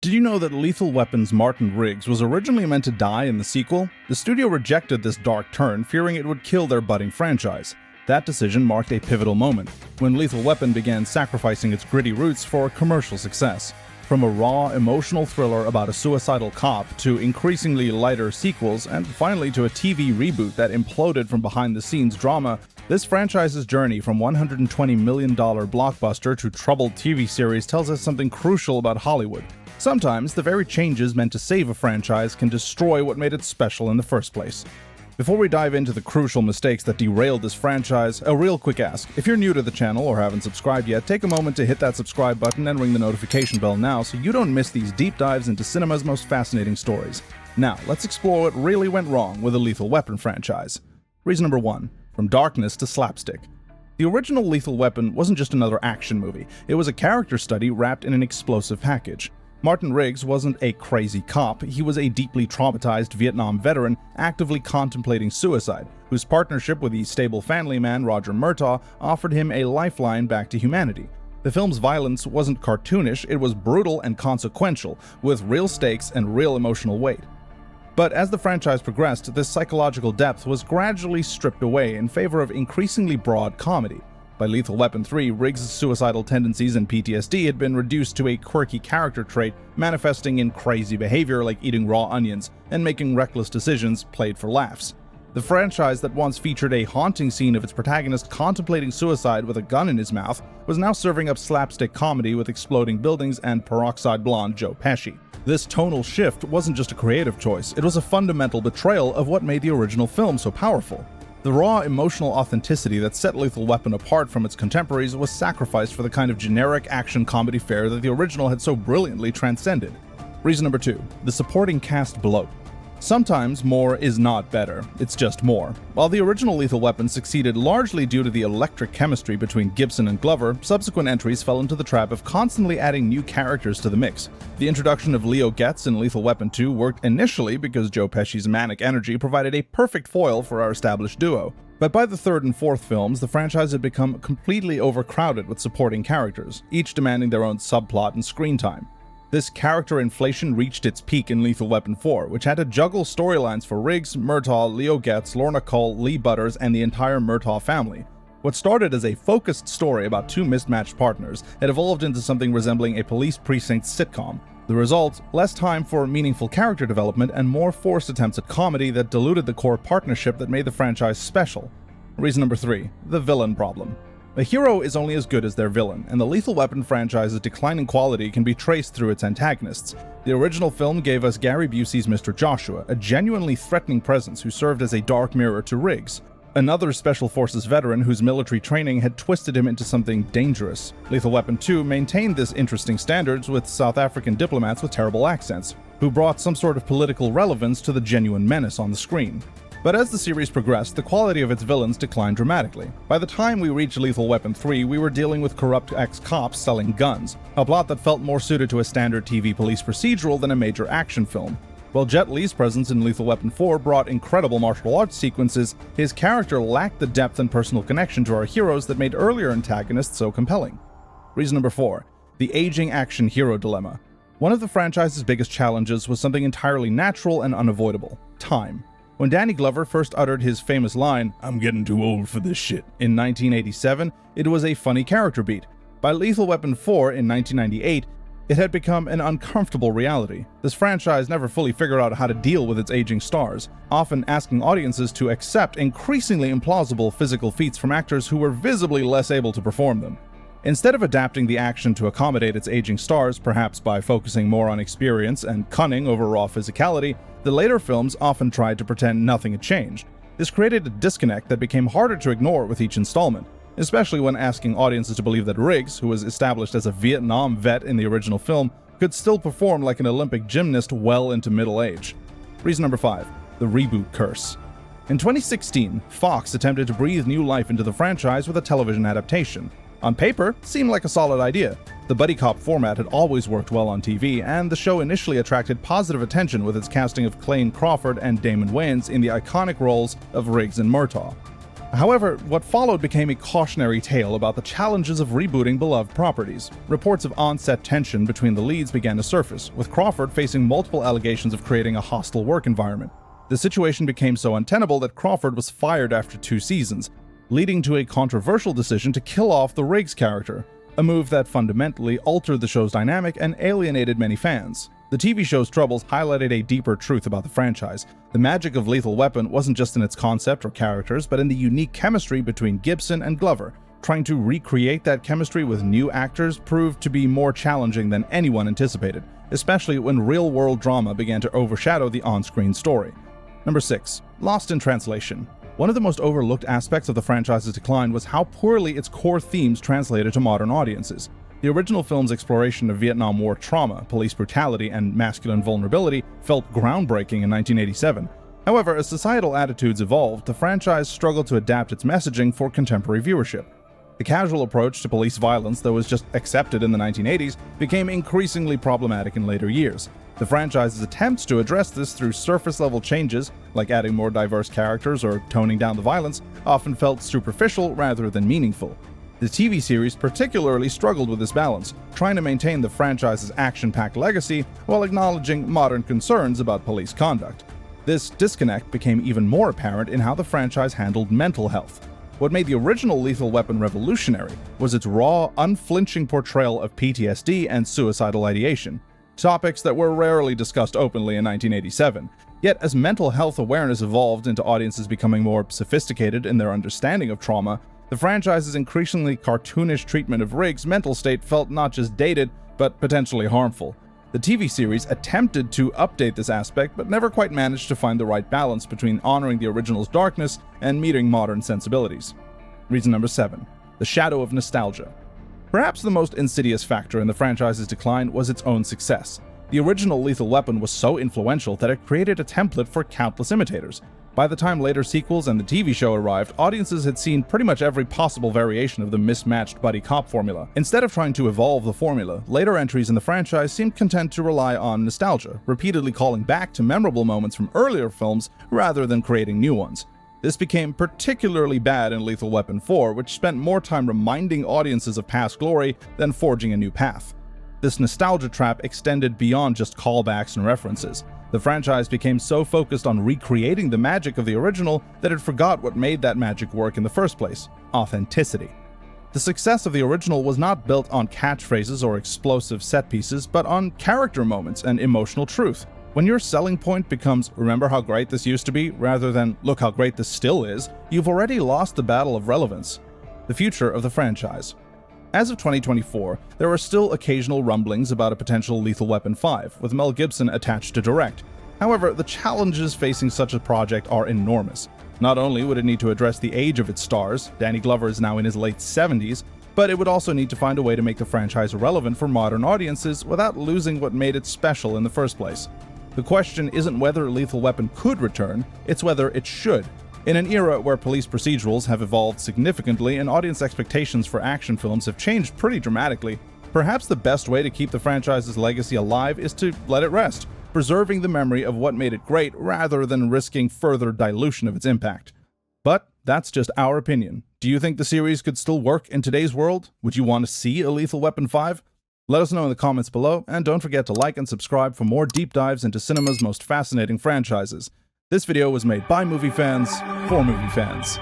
Did you know that Lethal Weapon's Martin Riggs was originally meant to die in the sequel? The studio rejected this dark turn, fearing it would kill their budding franchise. That decision marked a pivotal moment, when Lethal Weapon began sacrificing its gritty roots for commercial success. From a raw, emotional thriller about a suicidal cop, to increasingly lighter sequels, and finally to a TV reboot that imploded from behind-the-scenes drama, this franchise's journey from $120 million blockbuster to troubled TV series tells us something crucial about Hollywood. Sometimes, the very changes meant to save a franchise can destroy what made it special in the first place. Before we dive into the crucial mistakes that derailed this franchise, a real quick ask. If you're new to the channel or haven't subscribed yet, take a moment to hit that subscribe button and ring the notification bell now so you don't miss these deep dives into cinema's most fascinating stories. Now, let's explore what really went wrong with the Lethal Weapon franchise. Reason number 1. From darkness to slapstick. The original Lethal Weapon wasn't just another action movie, it was a character study wrapped in an explosive package. Martin Riggs wasn't a crazy cop, he was a deeply traumatized Vietnam veteran actively contemplating suicide, whose partnership with the stable family man Roger Murtaugh offered him a lifeline back to humanity. The film's violence wasn't cartoonish, it was brutal and consequential, with real stakes and real emotional weight. But as the franchise progressed, this psychological depth was gradually stripped away in favor of increasingly broad comedy. By Lethal Weapon 3, Riggs' suicidal tendencies and PTSD had been reduced to a quirky character trait, manifesting in crazy behavior like eating raw onions and making reckless decisions played for laughs. The franchise that once featured a haunting scene of its protagonist contemplating suicide with a gun in his mouth was now serving up slapstick comedy with exploding buildings and peroxide blonde Joe Pesci. This tonal shift wasn't just a creative choice, it was a fundamental betrayal of what made the original film so powerful. The raw emotional authenticity that set Lethal Weapon apart from its contemporaries was sacrificed for the kind of generic action comedy fare that the original had so brilliantly transcended. Reason number 2. The supporting cast bloat. Sometimes more is not better, it's just more. While the original Lethal Weapon succeeded largely due to the electric chemistry between Gibson and Glover, subsequent entries fell into the trap of constantly adding new characters to the mix. The introduction of Getz in Lethal Weapon 2 worked initially because Joe Pesci's manic energy provided a perfect foil for our established duo. But by the third and fourth films, the franchise had become completely overcrowded with supporting characters, each demanding their own subplot and screen time. This character inflation reached its peak in Lethal Weapon 4, which had to juggle storylines for Riggs, Murtaugh, Getz, Lorna, Lee Butters, and the entire Murtaugh family. What started as a focused story about two mismatched partners had evolved into something resembling a police precinct sitcom. The result? Less time for meaningful character development and more forced attempts at comedy that diluted the core partnership that made the franchise special. Reason number 3. The villain problem. A hero is only as good as their villain, and the Lethal Weapon franchise's declining quality can be traced through its antagonists. The original film gave us Gary Busey's Mr. Joshua, a genuinely threatening presence who served as a dark mirror to Riggs, another Special Forces veteran whose military training had twisted him into something dangerous. Lethal Weapon 2 maintained this interesting standards with South African diplomats with terrible accents, who brought some sort of political relevance to the genuine menace on the screen. But as the series progressed, the quality of its villains declined dramatically. By the time we reached Lethal Weapon 3, we were dealing with corrupt ex-cops selling guns, a plot that felt more suited to a standard TV police procedural than a major action film. While Jet Li's presence in Lethal Weapon 4 brought incredible martial arts sequences, his character lacked the depth and personal connection to our heroes that made earlier antagonists so compelling. Reason number 4. The aging action hero dilemma. One of the franchise's biggest challenges was something entirely natural and unavoidable: time. When Danny Glover first uttered his famous line, "I'm getting too old for this shit," in 1987, it was a funny character beat. By Lethal Weapon 4 in 1998, it had become an uncomfortable reality. This franchise never fully figured out how to deal with its aging stars, often asking audiences to accept increasingly implausible physical feats from actors who were visibly less able to perform them. Instead of adapting the action to accommodate its aging stars, perhaps by focusing more on experience and cunning over raw physicality, the later films often tried to pretend nothing had changed. This created a disconnect that became harder to ignore with each installment, especially when asking audiences to believe that Riggs, who was established as a Vietnam vet in the original film, could still perform like an Olympic gymnast well into middle age. Reason number 5. The reboot curse. In 2016, Fox attempted to breathe new life into the franchise with a television adaptation. On paper, it seemed like a solid idea. The buddy cop format had always worked well on TV, and the show initially attracted positive attention with its casting of Clayne Crawford and Damon Wayans in the iconic roles of Riggs and Murtaugh. However, what followed became a cautionary tale about the challenges of rebooting beloved properties. Reports of on-set tension between the leads began to surface, with Crawford facing multiple allegations of creating a hostile work environment. The situation became so untenable that Crawford was fired after 2 seasons, leading to a controversial decision to kill off the Riggs character, a move that fundamentally altered the show's dynamic and alienated many fans. The TV show's troubles highlighted a deeper truth about the franchise. The magic of Lethal Weapon wasn't just in its concept or characters, but in the unique chemistry between Gibson and Glover. Trying to recreate that chemistry with new actors proved to be more challenging than anyone anticipated, especially when real-world drama began to overshadow the on-screen story. Number 6. Lost in translation. One of the most overlooked aspects of the franchise's decline was how poorly its core themes translated to modern audiences. The original film's exploration of Vietnam War trauma, police brutality, and masculine vulnerability felt groundbreaking in 1987. However, as societal attitudes evolved, the franchise struggled to adapt its messaging for contemporary viewership. The casual approach to police violence that was just accepted in the 1980s became increasingly problematic in later years. The franchise's attempts to address this through surface-level changes, like adding more diverse characters or toning down the violence, often felt superficial rather than meaningful. The TV series particularly struggled with this balance, trying to maintain the franchise's action-packed legacy while acknowledging modern concerns about police conduct. This disconnect became even more apparent in how the franchise handled mental health. What made the original Lethal Weapon revolutionary was its raw, unflinching portrayal of PTSD and suicidal ideation, topics that were rarely discussed openly in 1987. Yet, as mental health awareness evolved into audiences becoming more sophisticated in their understanding of trauma, the franchise's increasingly cartoonish treatment of Riggs' mental state felt not just dated, but potentially harmful. The TV series attempted to update this aspect, but never quite managed to find the right balance between honoring the original's darkness and meeting modern sensibilities. Reason number 7. The shadow of nostalgia. Perhaps the most insidious factor in the franchise's decline was its own success. The original Lethal Weapon was so influential that it created a template for countless imitators. By the time later sequels and the TV show arrived, audiences had seen pretty much every possible variation of the mismatched buddy cop formula. Instead of trying to evolve the formula, later entries in the franchise seemed content to rely on nostalgia, repeatedly calling back to memorable moments from earlier films rather than creating new ones. This became particularly bad in Lethal Weapon 4, which spent more time reminding audiences of past glory than forging a new path. This nostalgia trap extended beyond just callbacks and references. The franchise became so focused on recreating the magic of the original that it forgot what made that magic work in the first place: authenticity. The success of the original was not built on catchphrases or explosive set pieces, but on character moments and emotional truth. When your selling point becomes "remember how great this used to be" rather than "look how great this still is," you've already lost the battle of relevance. The future of the franchise. As of 2024, there are still occasional rumblings about a potential Lethal Weapon 5, with Mel Gibson attached to direct. However, the challenges facing such a project are enormous. Not only would it need to address the age of its stars, Danny Glover is now in his late 70s, but it would also need to find a way to make the franchise relevant for modern audiences without losing what made it special in the first place. The question isn't whether Lethal Weapon could return, it's whether it should. In an era where police procedurals have evolved significantly and audience expectations for action films have changed pretty dramatically, perhaps the best way to keep the franchise's legacy alive is to let it rest, preserving the memory of what made it great rather than risking further dilution of its impact. But that's just our opinion. Do you think the series could still work in today's world? Would you want to see a Lethal Weapon 5? Let us know in the comments below, and don't forget to like and subscribe for more deep dives into cinema's most fascinating franchises. This video was made by movie fans, for movie fans.